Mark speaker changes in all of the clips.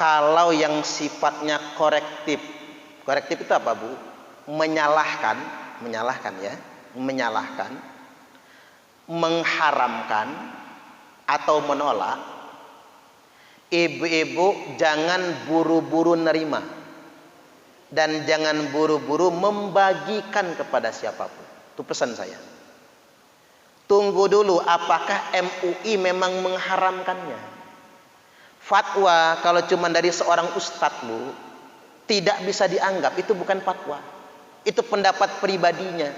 Speaker 1: Kalau yang sifatnya korektif, korektif itu apa, Bu? Menyalahkan ya, menyalahkan, mengharamkan atau menolak, ibu-ibu jangan buru-buru nerima dan jangan buru-buru membagikan kepada siapapun. Itu pesan saya. Tunggu dulu apakah MUI memang mengharamkannya. Fatwa kalau cuma dari seorang ustadz, Bu, tidak bisa dianggap, itu bukan fatwa. Itu pendapat pribadinya.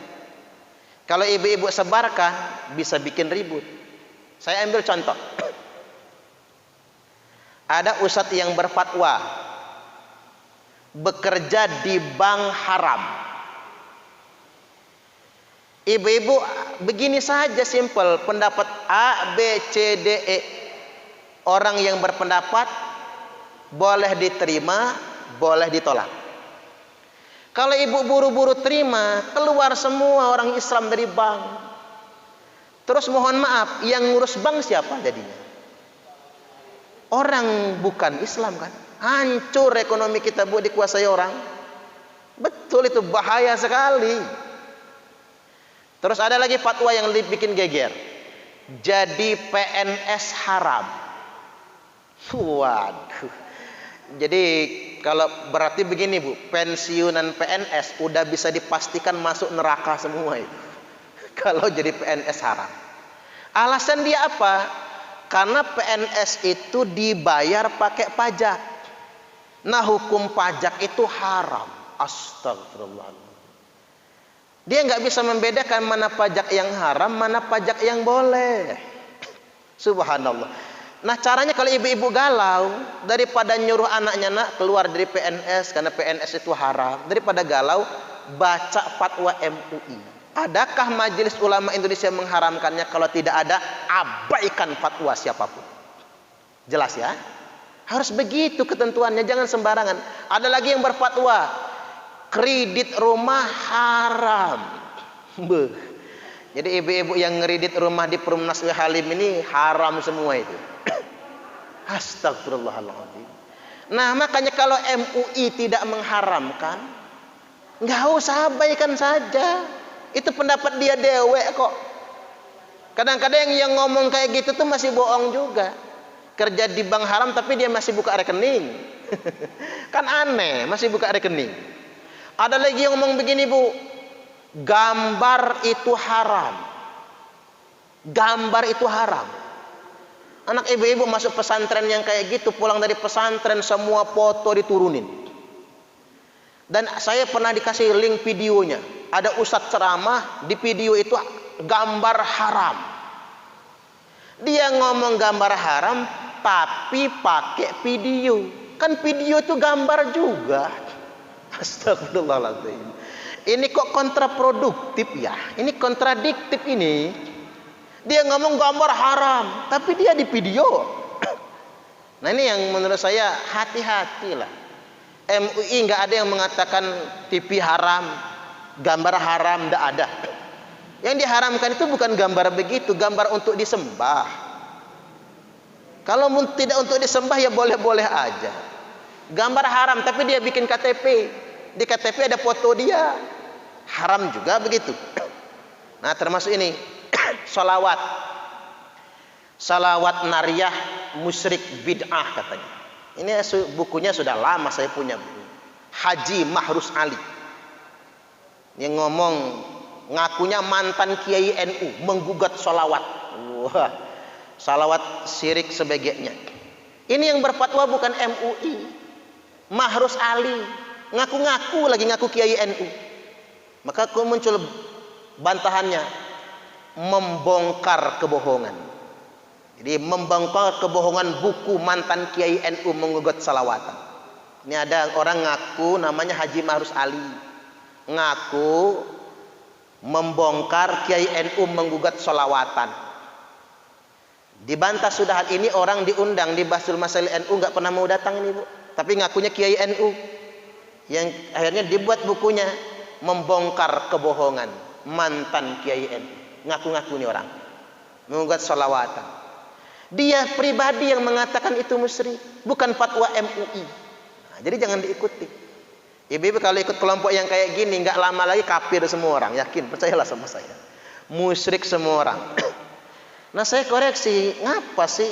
Speaker 1: Kalau ibu-ibu sebarkan bisa bikin ribut. Saya ambil contoh. Ada ustadz yang berfatwa bekerja di bank haram. Ibu-ibu begini saja simpel, pendapat A, B, C, D, E. Orang yang berpendapat boleh diterima, boleh ditolak. Kalau ibu buru-buru terima, keluar semua orang Islam dari bank. Terus mohon maaf, yang ngurus bank siapa jadinya? Orang bukan Islam kan? Hancur ekonomi kita, Bu, dikuasai orang. Betul, itu bahaya sekali. Terus ada lagi fatwa yang bikin geger. Jadi PNS haram. Waduh. Jadi kalau berarti begini, Bu, pensiunan PNS udah bisa dipastikan masuk neraka semua itu. Kalau jadi PNS haram. Alasan dia apa? Karena PNS itu dibayar pakai pajak. Nah, hukum pajak itu haram. Astagfirullahaladzim. Dia nggak bisa membedakan mana pajak yang haram, mana pajak yang boleh. Subhanallah. Nah, caranya kalau ibu-ibu galau, daripada nyuruh anaknya, nak keluar dari PNS karena PNS itu haram, daripada galau, baca fatwa MUI. Adakah Majelis Ulama Indonesia mengharamkannya? Kalau tidak ada, abaikan fatwa siapapun. Jelas ya? Harus begitu ketentuannya, jangan sembarangan. Ada lagi yang berfatwa kredit rumah haram. Beuh. Jadi ibu-ibu yang ngeredit rumah di Perumnas Halim ini haram semua itu. Astagfirullahaladzim. Nah, makanya kalau MUI tidak mengharamkan, nggak usah abaikan saja. Itu pendapat dia dewek kok. Kadang-kadang yang ngomong kayak gitu tuh masih bohong juga. Kerja di bank haram tapi dia masih buka rekening. Kan aneh, masih buka rekening. Ada lagi yang ngomong begini, Bu, gambar itu haram. Gambar itu haram. Anak ibu-ibu masuk pesantren yang kayak gitu, pulang dari pesantren semua foto diturunin. Dan saya pernah dikasih link videonya. Ada ustadz ceramah, di video itu gambar haram. Dia ngomong gambar haram tapi pakai video. Kan video itu gambar juga. Astagfirullahaladzim. Ini kok kontraproduktif ya? Ini kontradiktif ini. Dia ngomong gambar haram, tapi dia di video. Nah, ini yang menurut saya hati-hatilah. MUI nggak ada yang mengatakan TV haram, gambar haram, nggak ada. Yang diharamkan itu bukan gambar begitu, gambar untuk disembah. Kalau tidak untuk disembah ya boleh-boleh aja. Gambar haram, tapi dia bikin KTP. Di KTP ada foto dia. Haram juga begitu. Nah, termasuk ini salawat. Salawat nariyah musyrik bid'ah katanya. Ini bukunya sudah lama saya punya. Haji Mahrus Ali. Yang ngomong ngakunya mantan Kiai NU menggugat salawat. Wah, salawat syirik sebagainya. Ini yang berfatwa bukan MUI. Mahrus Ali ngaku-ngaku lagi ngaku Kiai NU. Maka muncul bantahannya, membongkar kebohongan. Jadi membongkar kebohongan buku mantan Kiai NU menggugat salawatan. Ini ada orang ngaku namanya Haji Mahrus Ali, ngaku membongkar Kiai NU menggugat salawatan. Dibantah sudah ini, orang diundang di Basul Masail NU nggak pernah mau datang ini, Bu. Tapi ngakunya Kiai NU. Yang akhirnya dibuat bukunya membongkar kebohongan mantan Kiai NU. Ngaku-ngaku nih orang menggugat salawatan. Dia pribadi yang mengatakan itu musyrik, bukan fatwa MUI. Nah, jadi jangan diikuti. Ibu-ibu kalau ikut kelompok yang kayak gini, nggak lama lagi kafir semua orang. Yakin, percayalah sama saya. Musyrik semua orang. Nah saya koreksi, ngapa sih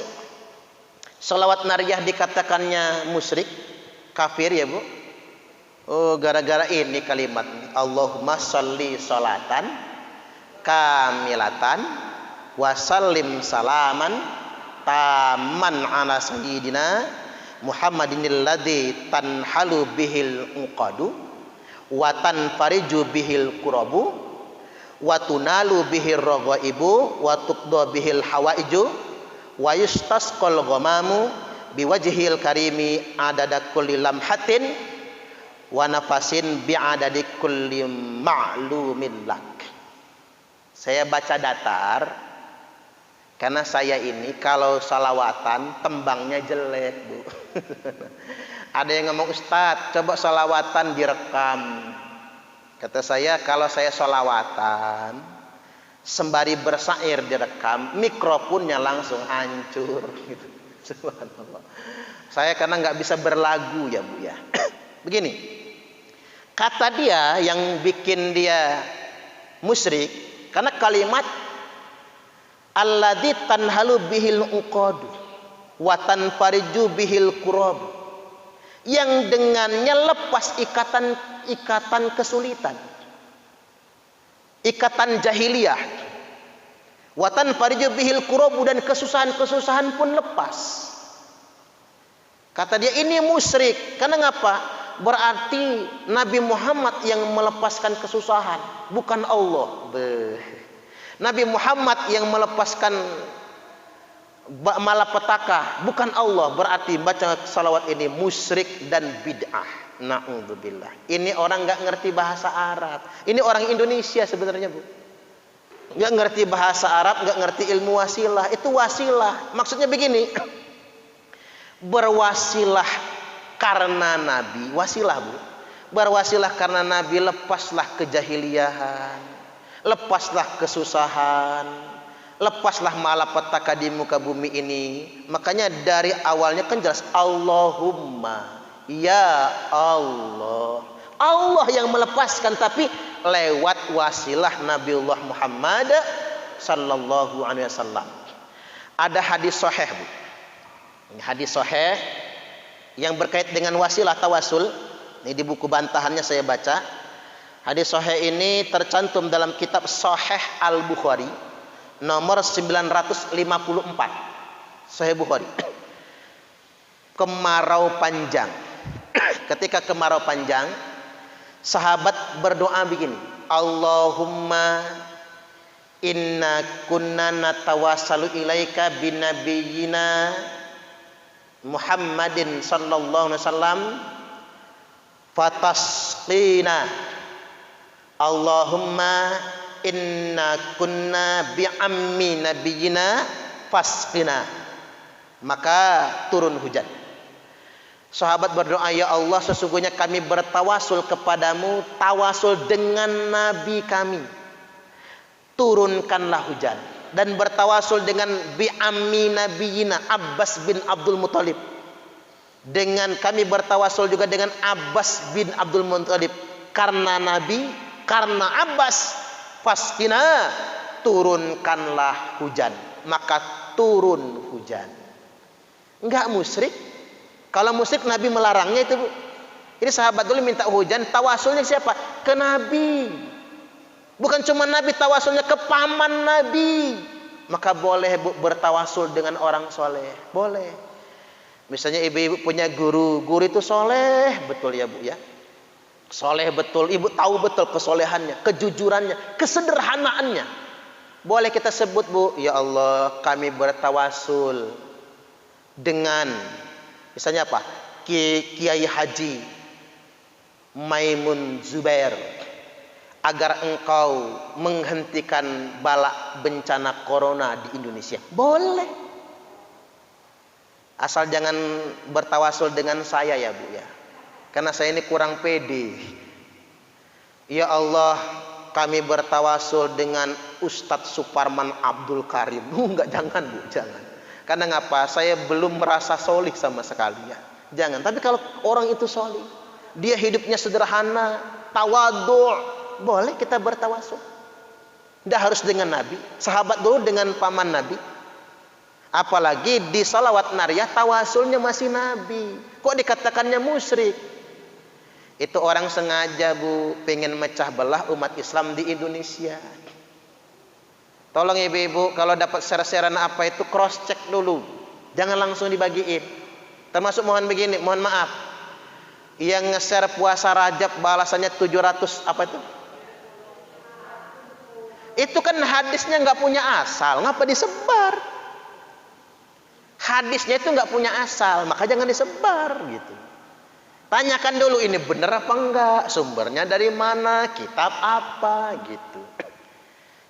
Speaker 1: sholawat nariyah dikatakannya musyrik, kafir ya bu? Oh gara-gara ini kalimat Allahumma sholli sholatan kamilatan wasallim salaman taman ala sayyidina Muhammadinil ladzi tanhalu bihil uqadu wa tanfariju bihil kurabu wa tunalu bihir raghaibu wa tuqda bihil hawaiju wa yustasqal ghamamu biwajhil karimi adada kulli lamhatin wa nafasin bi'adadi kulli ma'lumin lak. Saya baca datar karena saya ini kalau salawatan tembangnya jelek bu. Ada yang ngomong Ustadz coba salawatan direkam. Kata saya kalau saya salawatan sembari bersair direkam, mikrofonnya langsung hancur gitu. Subhanallah. Saya karena nggak bisa berlagu ya bu ya. Begini. Kata dia yang bikin dia musyrik karena kalimat alladzi tanhalu bihil uqadu wa tanfariju bihil kurab, yang dengannya lepas ikatan kesulitan, ikatan jahiliyah, wa tanfariju bihil kurab, dan kesusahan-kesusahan pun lepas. Kata dia ini musyrik karena ngapa? Berarti Nabi Muhammad yang melepaskan kesusahan, bukan Allah. Nabi Muhammad yang melepaskan malapetaka, bukan Allah. Berarti baca salawat ini musyrik dan bid'ah. Na'udzubillah. Ini orang nggak ngerti bahasa Arab. Ini orang Indonesia sebenarnya bu. Nggak ngerti bahasa Arab, nggak ngerti ilmu wasilah. Itu wasilah. Maksudnya begini. Berwasilah karena Nabi, wasilah bu. Berwasilah karena Nabi, lepaslah kejahiliahan, lepaslah kesusahan, lepaslah malapetaka di muka bumi ini. Makanya dari awalnya kan jelas Allahumma ya Allah. Allah yang melepaskan, tapi lewat wasilah Nabiullah Muhammad sallallahu alaihi wasallam. Ada hadis sahih bu. Ini hadis sahih yang berkait dengan wasilah tawasul. Ini di buku bantahannya saya baca. Hadis sahih ini tercantum dalam kitab Sahih Al-Bukhari nomor 954. Sahih Bukhari. Kemarau panjang. Ketika kemarau panjang, sahabat berdoa begini, Allahumma inna kunna natawassalu ilaika binabiyyina Muhammadin sallallahu alaihi wasallam fatasqina. Allahumma inna kunna bi'ammi nabiyina fasqina. Maka turun hujan. Sahabat berdoa, ya Allah sesungguhnya kami bertawasul kepadamu, tawasul dengan nabi kami, turunkanlah hujan. Dan bertawasul dengan bi'ammi nabiyina Abbas bin Abdul Muthalib, dengan kami bertawasul juga dengan Abbas bin Abdul Muthalib, karena Nabi, karena Abbas, fasqina, turunkanlah hujan. Maka turun hujan. Enggak musyrik. Kalau musyrik Nabi melarangnya itu bu. Ini sahabat dulu minta hujan, tawasulnya siapa? Ke Nabi. Bukan cuma Nabi, tawasulnya ke paman Nabi. Maka boleh bu, bertawasul dengan orang soleh. Boleh. Misalnya ibu-ibu punya guru. Guru itu soleh betul ya bu ya. Soleh betul. Ibu tahu betul kesolehannya, kejujurannya, kesederhanaannya. Boleh kita sebut bu, ya Allah kami bertawasul dengan misalnya apa? Kiai Haji Maimun Zubair, agar engkau menghentikan bala bencana corona di Indonesia. Boleh. Asal jangan bertawasul dengan saya ya bu ya. Karena saya ini kurang pede. Ya Allah kami bertawasul dengan Ustadz Suparman Abdul Karim. Enggak, jangan bu, jangan. Karena ngapa? Saya belum merasa solih sama sekali ya. Jangan. Tapi kalau orang itu solih, dia hidupnya sederhana, tawadhu, boleh kita bertawasul. Tidak harus dengan Nabi. Sahabat dulu dengan paman Nabi. Apalagi di salawat nariyah tawasulnya masih Nabi. Kok dikatakannya musyrik? Itu orang sengaja bu, pengen mecah belah umat Islam di Indonesia. Tolong ibu-ibu kalau dapat share-sharean apa itu cross check dulu. Jangan langsung dibagiin. Termasuk mohon begini, mohon maaf. Yang nge-share puasa Rajab balasannya 700 apa itu? Itu kan hadisnya nggak punya asal, ngapa disebar? Hadisnya itu nggak punya asal, maka jangan disebar gitu. Tanyakan dulu ini benar apa enggak, sumbernya dari mana, kitab apa gitu.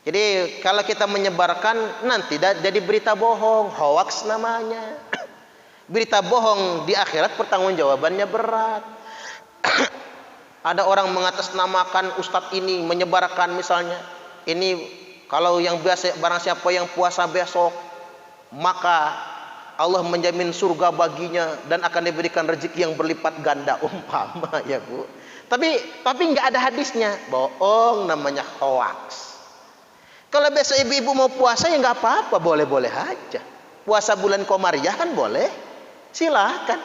Speaker 1: Jadi kalau kita menyebarkan nanti jadi berita bohong, hoax namanya. Berita bohong di akhirat pertanggungjawabannya berat. Ada orang mengatasnamakan ustadz ini menyebarkan misalnya, ini kalau yang biasa barang siapa yang puasa besok maka Allah menjamin surga baginya dan akan diberikan rezeki yang berlipat ganda, umpama ya bu. Tapi nggak ada hadisnya, bohong namanya, hoax. Kalau besok ibu-ibu mau puasa ya nggak apa-apa, boleh-boleh aja. Puasa bulan Komariah kan boleh, silahkan.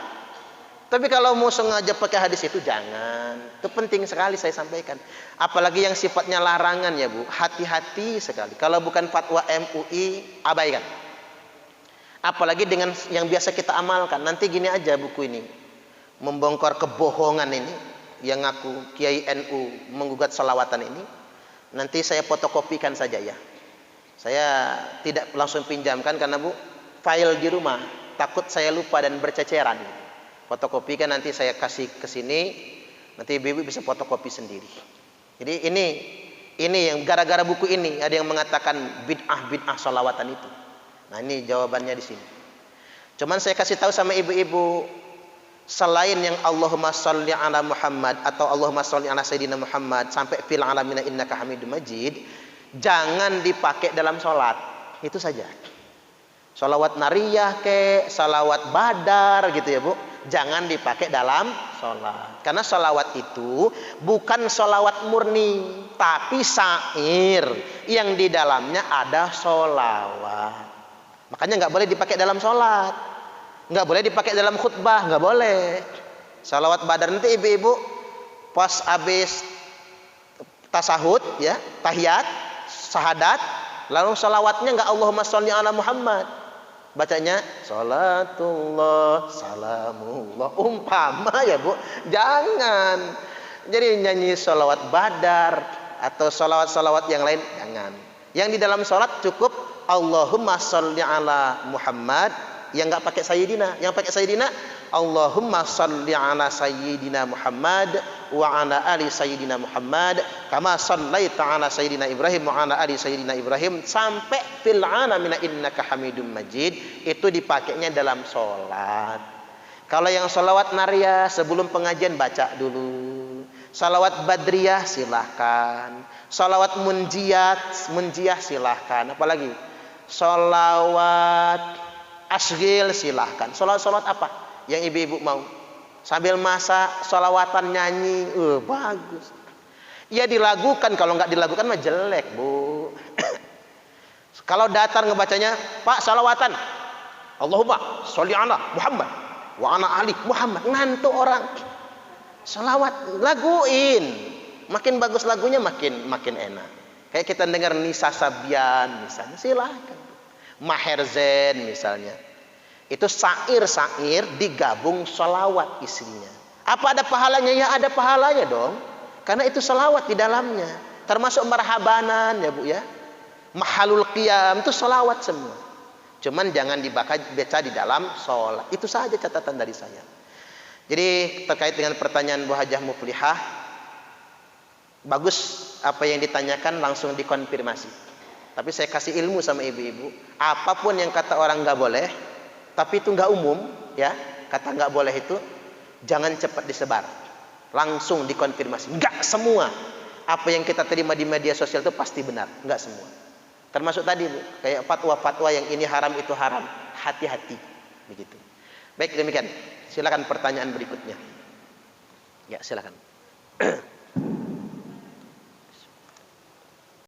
Speaker 1: Tapi kalau mau sengaja pakai hadis itu jangan. Itu penting sekali saya sampaikan. Apalagi yang sifatnya larangan ya bu, hati-hati sekali. Kalau bukan fatwa MUI, abaikan. Apalagi dengan yang biasa kita amalkan. Nanti gini aja buku ini, membongkar kebohongan ini, yang ngaku Kiai NU menggugat salawatan ini. Nanti saya fotokopikan saja ya. Saya tidak langsung pinjamkan karena bu, file di rumah. Takut saya lupa dan berceceran. Fotokopikan nanti saya kasih ke sini. Nanti ibu bisa fotokopi sendiri. Jadi ini yang gara-gara buku ini ada yang mengatakan bid'ah salawatan itu. Nah ini jawabannya di sini. Cuman saya kasih tahu sama ibu-ibu, selain yang Allahumma sholli ala Muhammad atau Allahumma sholli ala Sayyidina Muhammad sampai fil alamina innaka Hamidum Majid, jangan dipakai dalam sholat. Itu saja. Sholawat nariyah ke, sholawat badar gitu ya bu, jangan dipakai dalam sholat. Karena sholawat itu bukan sholawat murni, tapi syair yang di dalamnya ada sholawat. Makanya nggak boleh dipakai dalam sholat, nggak boleh dipakai dalam khutbah, nggak boleh. Salawat badar nanti ibu-ibu pas habis tasahud ya, tahiyat, syahadat, lalu salawatnya nggak Allahumma sholli ala Muhammad, bacanya salatullah salamullah, umpama ya bu, jangan. Jadi nyanyi salawat badar atau salawat-salawat yang lain jangan. Yang di dalam salat cukup Allahumma sholli ala Muhammad. Yang nggak pakai sayyidina, yang pakai sayyidina Allahumma sholli ala sayyidina Muhammad wa ala ali sayyidina Muhammad kama shallaita ala sayyidina Ibrahim wa ala ali sayyidina Ibrahim sampai fil alamina innaka Hamidum Majid. Itu dipakainya dalam sholat. Kalau yang sholawat nariyah sebelum pengajian baca dulu. Sholawat badriyah silahkan. Sholawat munjiyah silahkan. Apalagi sholawat asghil silahkan. Sholat apa yang ibu-ibu mau? Sambil masak, sholawatan nyanyi, bagus. Ya dilagukan, kalau nggak dilagukan mah jelek bu. Kalau datar ngebacanya, Pak sholawatan, Allahumma sholli ala Muhammad wa ala ali Muhammad, ngantuk orang. Sholawat laguin, makin bagus lagunya makin enak. Kayak kita dengar Nisa Sabian misalnya, silahkan. Maher Zain misalnya, itu syair digabung sholawat isinya. Apa ada pahalanya? Ya ada pahalanya dong, karena itu sholawat di dalamnya. Termasuk marhabanan ya bu ya, mahalul qiyam itu sholawat semua. Cuman jangan baca di dalam sholat. Itu saja catatan dari saya. Jadi terkait dengan pertanyaan Bu Hajah Muflihah, bagus apa yang ditanyakan, langsung dikonfirmasi. Tapi saya kasih ilmu sama ibu-ibu, apapun yang kata orang nggak boleh, tapi itu nggak umum, ya, kata nggak boleh itu jangan cepat disebar, langsung dikonfirmasi. Nggak semua apa yang kita terima di media sosial itu pasti benar, nggak semua. Termasuk tadi bu, kayak fatwa-fatwa yang ini haram itu haram, hati-hati begitu. Baik, demikian. Silakan pertanyaan berikutnya. Ya, silakan.